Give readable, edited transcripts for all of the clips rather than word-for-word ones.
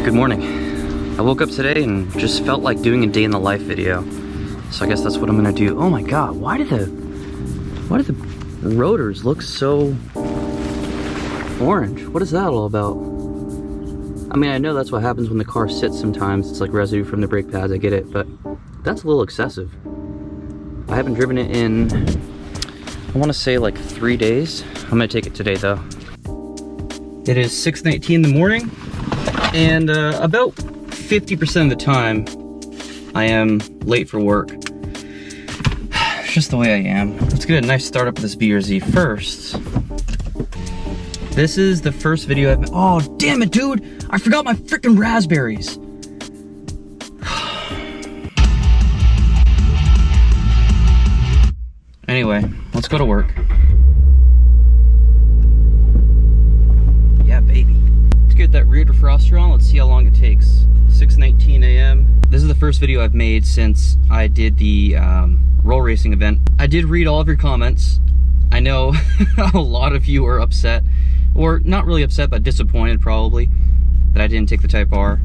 Good morning. I woke up today and just felt like doing a day in the life video. So I guess that's what I'm gonna do. Oh my god, why do the rotors look so orange? What is that all about? I mean, I know that's what happens when the car sits sometimes. It's like residue from the brake pads, I get it, but that's a little excessive. I haven't driven it in, I wanna say like 3 days. I'm gonna take it today though. It is 6:19 in the morning, and about 50% of the time, I am late for work. It's just the way I am. Let's get a nice start up with this BRZ first. This is the first video I've made. Oh, damn it, dude! I forgot my freaking raspberries. Anyway, let's go to work. Yeah, baby. Let's get that rear defroster on. Let's see how long it takes. 6:19 a.m. This is the first video I've made since I did the roll racing event. I did read all of your comments. I know a lot of you are upset, or not really upset, but disappointed probably, that I didn't take the Type R.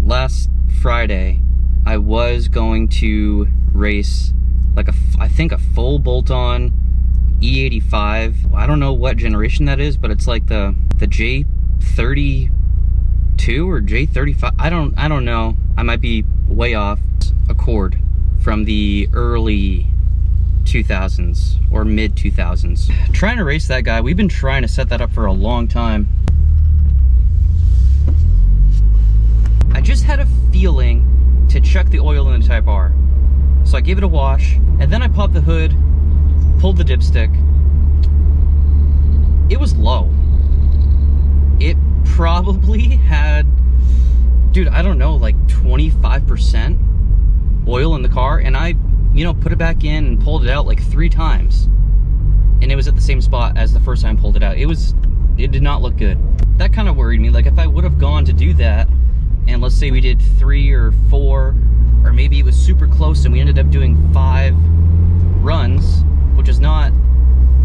Last Friday, I was going to race like I think a full bolt-on E85. I don't know what generation that is, but it's like the J32 or J35. I don't know. I might be way off. Accord from the early 2000s or mid 2000s. Trying to race that guy. We've been trying to set that up for a long time. I just had a feeling to chuck the oil in the Type R. So I gave it a wash, and then I popped the hood, pulled the dipstick. It was low. It probably had, dude, I don't know, like 25% oil in the car, and I, put it back in and pulled it out like 3 times, and it was at the same spot as the first time I pulled it out. It did not look good. That kind of worried me. Like, if I would have gone to do that, and let's say we did 3 or 4, or maybe it was super close and we ended up doing 5 runs, which is not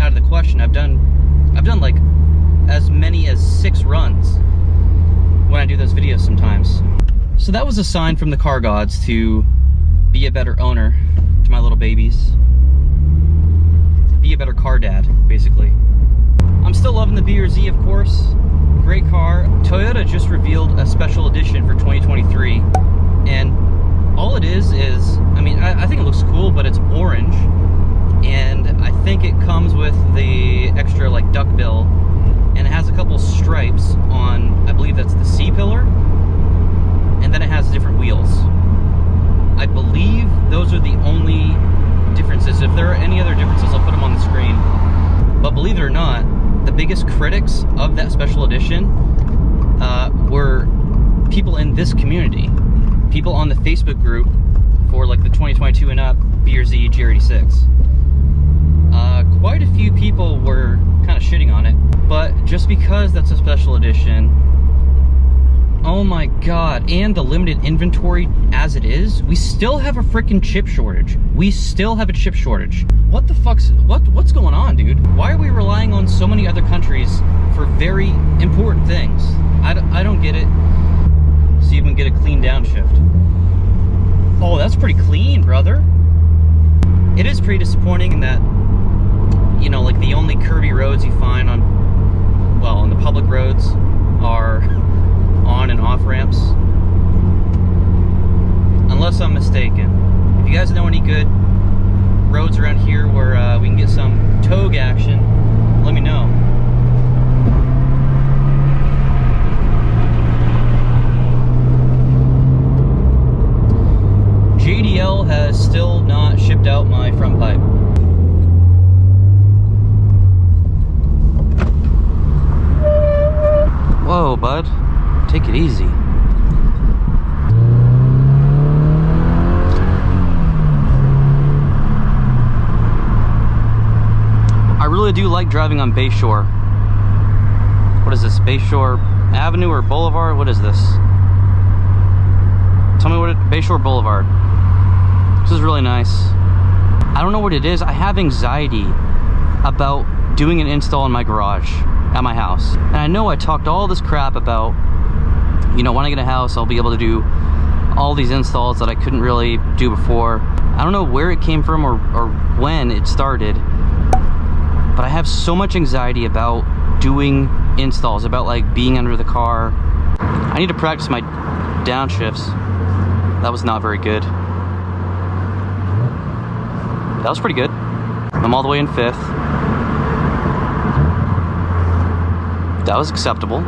out of the question. I've done like as many as 6 runs when I do those videos sometimes. So that was a sign from the car gods to be a better owner to my little babies. Be a better car dad, basically. I'm still loving the BRZ, of course. Great car. Toyota just revealed a special edition for 2023, and all it is, I mean, I think it looks cool, but it's orange, and I think it comes with the extra like duckbill, and it has a couple stripes on, I believe that's the C-pillar, and then it has different wheels. I believe those are the only differences. If there are any other differences, I'll put them on the screen. But believe it or not, the biggest critics of that special edition were people in this community. People on the Facebook group for like the 2022 and up BRZ GR86. Quite a few people were kind of shitting on it, but just because that's a special edition, oh my god, and the limited inventory as it is, we still have a freaking chip shortage. We still have a chip shortage. What the fuck's, what's going on, dude? Why are we relying on so many other countries for very important things? I don't get it. See if we can get a clean downshift. Oh, that's pretty clean, brother. It is pretty disappointing in that, like the only curvy roads you find on the public roads are on and off ramps. Unless I'm mistaken. If you guys know any good roads around here where we can get some togue action, let me know. JDL has still not shipped out my front pipe. Whoa, bud. Take it easy. I really do like driving on Bayshore. What is this? Bayshore Avenue or Boulevard? What is this? Tell me what it... Bayshore Boulevard. This is really nice. I don't know what it is. I have anxiety about doing an install in my garage at my house. And I know I talked all this crap about you know, when I get a house, I'll be able to do all these installs that I couldn't really do before. I don't know where it came from or when it started, but I have so much anxiety about doing installs, about like being under the car. I need to practice my downshifts. That was not very good. That was pretty good. I'm all the way in 5th. That was acceptable.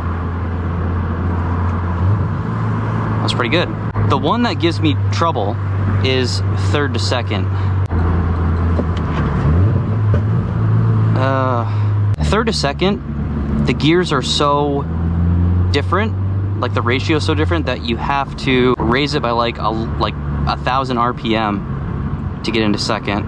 That was pretty good. The one that gives me trouble is 3rd to 2nd. 3rd to 2nd, the gears are so different, like the ratio is so different that you have to raise it by like 1,000 RPM to get into 2nd.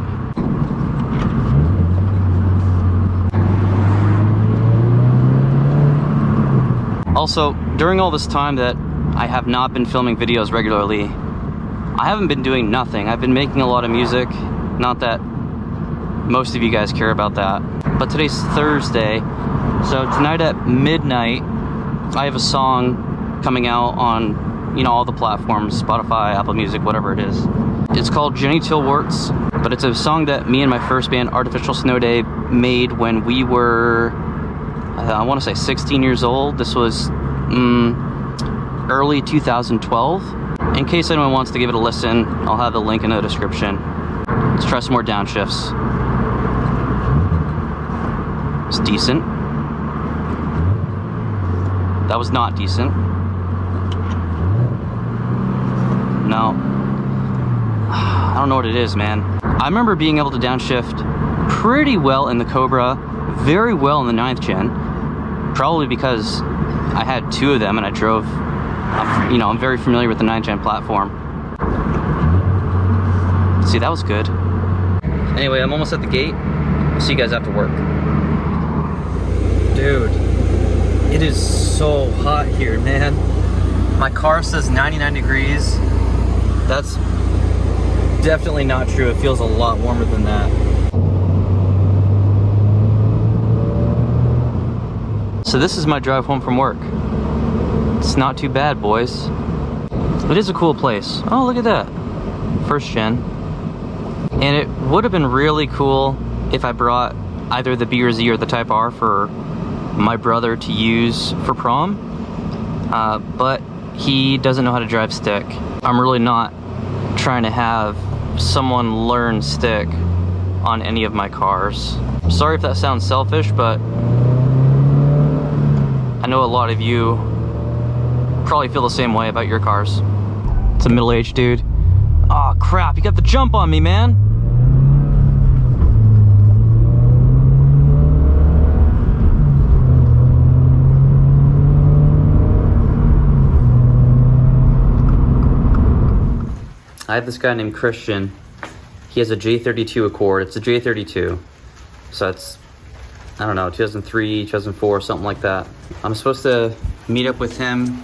Also, during all this time that I have not been filming videos regularly, I haven't been doing nothing. I've been making a lot of music. Not that most of you guys care about that. But today's Thursday, so tonight at midnight, I have a song coming out on, you know, all the platforms, Spotify, Apple Music, whatever it is. It's called Genital Warts, but it's a song that me and my first band, Artificial Snow Day, made when we were, I want to say 16 years old. This was early 2012. In case anyone wants to give it a listen, I'll have the link in the description. Let's try some more downshifts. It's decent. That was not decent. No. I don't know what it is, man. I remember being able to downshift pretty well in the Cobra, very well in the 9th gen. Probably because I had 2 of them and I drove, you know, I'm very familiar with the 9th gen platform. See, that was good. Anyway, I'm almost at the gate. I'll see you guys after work. Dude, it is so hot here, man. My car says 99 degrees. That's definitely not true. It feels a lot warmer than that. So this is my drive home from work. It's not too bad, boys. It is a cool place. Oh, look at that. 1st gen. And it would have been really cool if I brought either the B or Z or the Type R for my brother to use for prom. But he doesn't know how to drive stick. I'm really not trying to have someone learn stick on any of my cars. Sorry if that sounds selfish, but I know a lot of you probably feel the same way about your cars. It's a middle-aged dude. Oh crap, you got the jump on me, man. I have this guy named Christian. He has a J32 Accord. It's a J32. So it's, I don't know, 2003, 2004, something like that. I'm supposed to meet up with him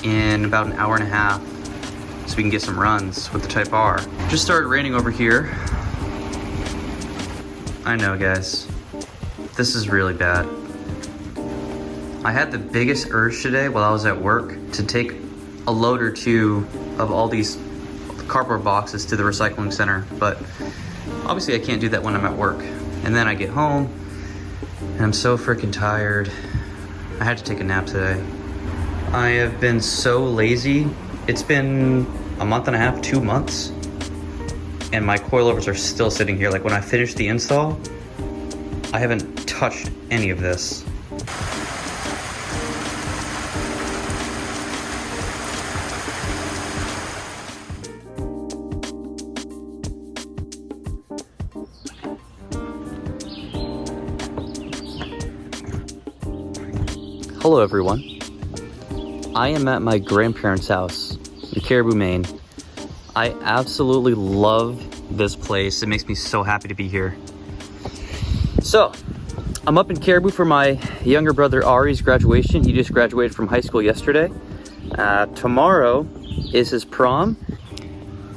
in about an hour and a half so we can get some runs with the Type R. Just started raining over here. I know, guys. This is really bad. I had the biggest urge today while I was at work to take a load or 2 of all these cardboard boxes to the recycling center, but obviously I can't do that when I'm at work. And then I get home and I'm so freaking tired. I had to take a nap today. I have been so lazy. It's been a month and a half, 2 months, and my coilovers are still sitting here. Like when I finish the install, I haven't touched any of this. Hello everyone. I am at my grandparents' house in Caribou, Maine. I absolutely love this place. It makes me so happy to be here. So, I'm up in Caribou for my younger brother Ari's graduation. He just graduated from high school yesterday. Tomorrow is his prom.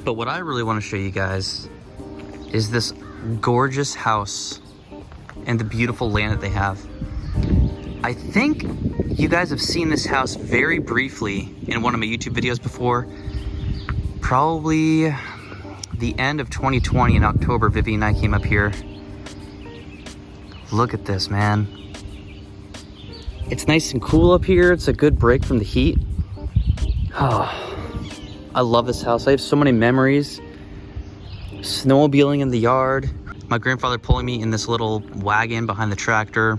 But what I really want to show you guys is this gorgeous house and the beautiful land that they have. I think you guys have seen this house very briefly in one of my YouTube videos before. Probably the end of 2020 in October, Vivian and I came up here. Look at this, man. It's nice and cool up here. It's a good break from the heat. Oh, I love this house. I have so many memories. Snowmobiling in the yard. My grandfather pulling me in this little wagon behind the tractor.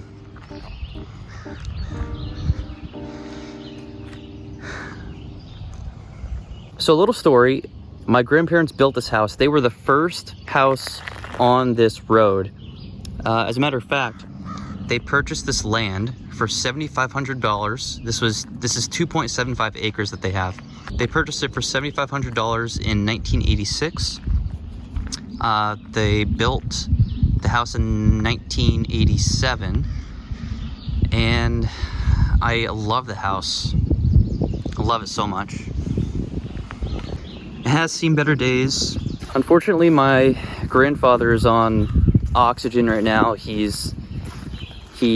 So a little story, my grandparents built this house. They were the first house on this road. As a matter of fact, they purchased this land for $7,500. This is 2.75 acres that they have. They purchased it for $7,500 in 1986. They built the house in 1987, and I love the house. I love it so much. It has seen better days. Unfortunately, my grandfather is on oxygen right now. He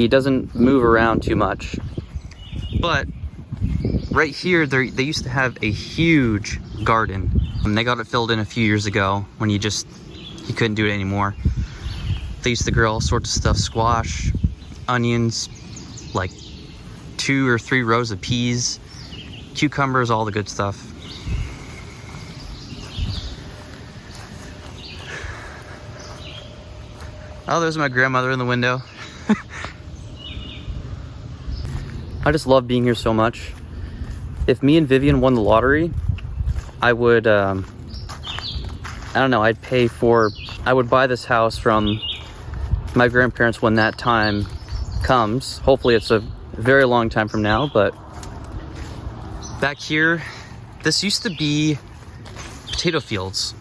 doesn't move around too much. But right here, they used to have a huge garden, and they got it filled in a few years ago when he couldn't do it anymore. They used to grow all sorts of stuff: squash, onions, like 2 or 3 rows of peas, cucumbers, all the good stuff. Oh, there's my grandmother in the window. I just love being here so much. If me and Vivian won the lottery, I would, I don't know, I would buy this house from my grandparents when that time comes. Hopefully it's a very long time from now, but back here, this used to be potato fields.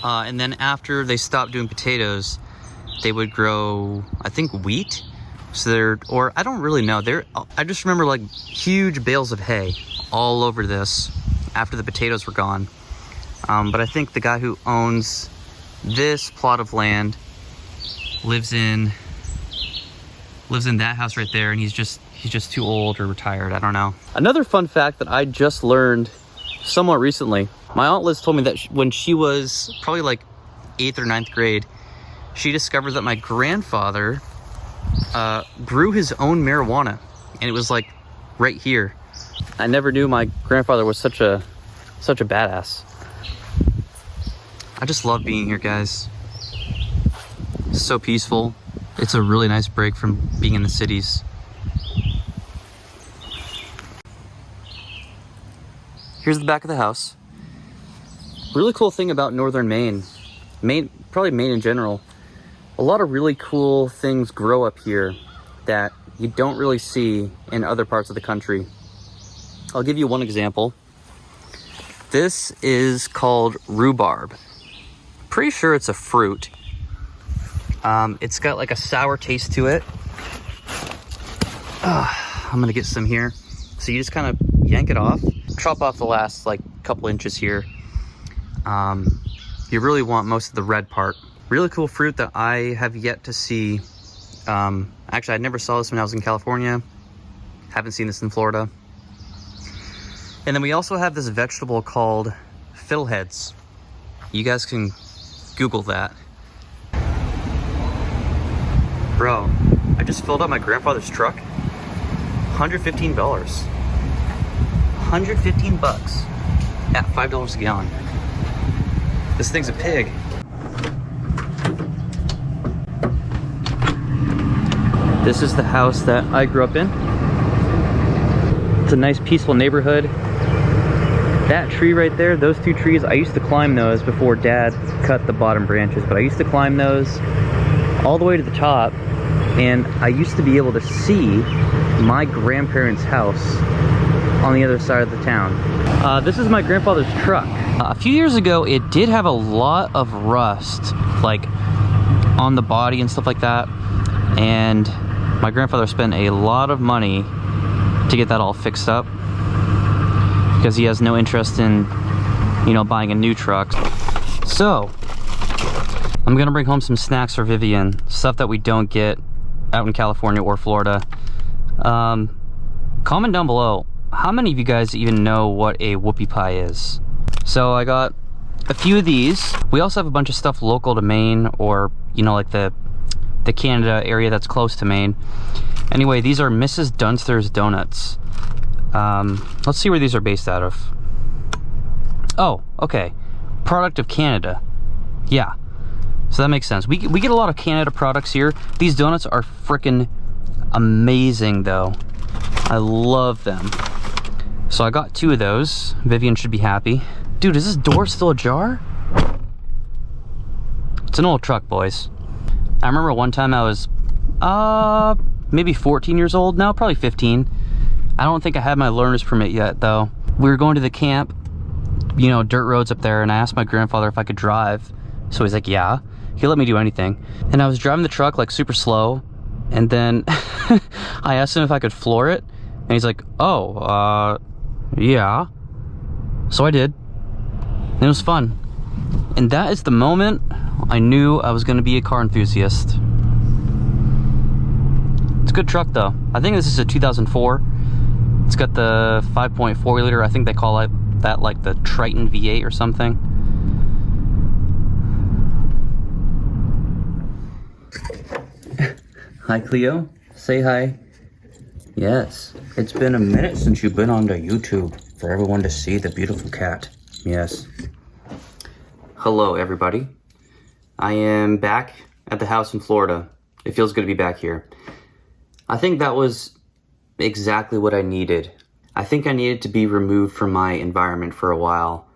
And then after they stopped doing potatoes, they would grow, I think, wheat. So or I don't really know. I just remember like huge bales of hay all over this after the potatoes were gone. But I think the guy who owns this plot of land lives in that house right there, and he's just too old or retired. I don't know. Another fun fact that I just learned somewhat recently. My Aunt Liz told me that when she was probably like 8th or 9th grade, she discovered that my grandfather grew his own marijuana, and it was like right here. I never knew my grandfather was such a badass. I just love being here, guys. It's so peaceful. It's a really nice break from being in the cities. Here's the back of the house. Really cool thing about northern Maine, probably Maine in general, a lot of really cool things grow up here that you don't really see in other parts of the country. I'll give you one example. This is called rhubarb. Pretty sure it's a fruit. It's got like a sour taste to it. I'm gonna get some here. So you just kind of yank it off, chop off the last like couple inches here. You really want most of the red part. Really cool fruit that I have yet to see. Actually, I never saw this when I was in California. Haven't seen this in Florida. And then we also have this vegetable called fiddleheads. You guys can Google that. Bro, I just filled up my grandfather's truck. $115. $115 at $5 a gallon. This thing's a pig. This is the house that I grew up in. It's a nice peaceful neighborhood. That tree right there, those 2 trees, I used to climb those before Dad cut the bottom branches, but I used to climb those all the way to the top, and I used to be able to see my grandparents' house on the other side of the town. This is my grandfather's truck. A few years ago, it did have a lot of rust, like on the body and stuff like that, and my grandfather spent a lot of money to get that all fixed up because he has no interest in, buying a new truck. So I'm gonna bring home some snacks for Vivian, stuff that we don't get out in California or Florida. Comment down below, how many of you guys even know what a whoopie pie is? So I got a few of these. We also have a bunch of stuff local to Maine, or, you know, like the Canada area that's close to Maine. Anyway, these are Mrs. Dunster's Donuts. Let's see where these are based out of. Oh, okay. Product of Canada. Yeah. So that makes sense. We get a lot of Canada products here. These donuts are freaking amazing, though. I love them. So I got 2 of those. Vivian should be happy. Dude, is this door still ajar? It's an old truck, boys. I remember one time I was, maybe 14 years old. No, probably 15. I don't think I had my learner's permit yet, though. We were going to the camp, you know, dirt roads up there, and I asked my grandfather if I could drive. So he's like, yeah. He'll let me do anything. And I was driving the truck, like, super slow. And then I asked him if I could floor it. And he's like, oh, yeah. So I did. And it was fun. And that is the moment I knew I was going to be a car enthusiast. It's a good truck, though. I think this is a 2004. It's got the 5.4 liter. I think they call it that, like the Triton V8 or something. Hi, Cleo. Say hi. Yes. It's been a minute since you've been on the YouTube for everyone to see the beautiful cat. Yes. Hello, everybody. I am back at the house in Florida. It feels good to be back here. I think that was exactly what I needed. I think I needed to be removed from my environment for a while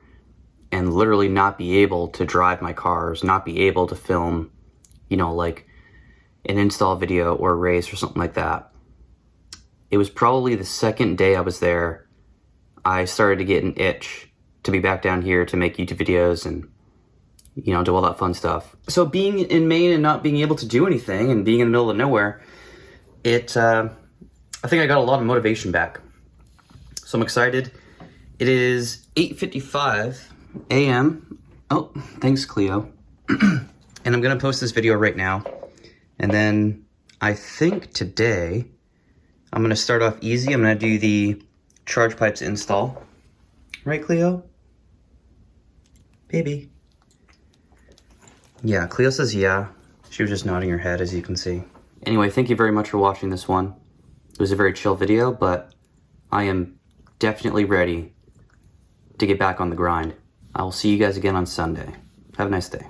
and literally not be able to drive my cars, not be able to film, you know, like an install video or a race or something like that. It was probably the second day I was there, I started to get an itch to be back down here to make YouTube videos and, you know, do all that fun stuff. So being in Maine and not being able to do anything and being in the middle of nowhere, I think I got a lot of motivation back. So I'm excited. It is 8:55 a.m. Oh, thanks, Cleo. And I'm gonna post this video right now. And then I think today I'm gonna start off easy. I'm gonna do the charge pipes install. Right, Cleo? Baby. Yeah, Cleo says yeah. She was just nodding her head, as you can see. Anyway, thank you very much for watching this one. It was a very chill video, but I am definitely ready to get back on the grind. I will see you guys again on Sunday. Have a nice day.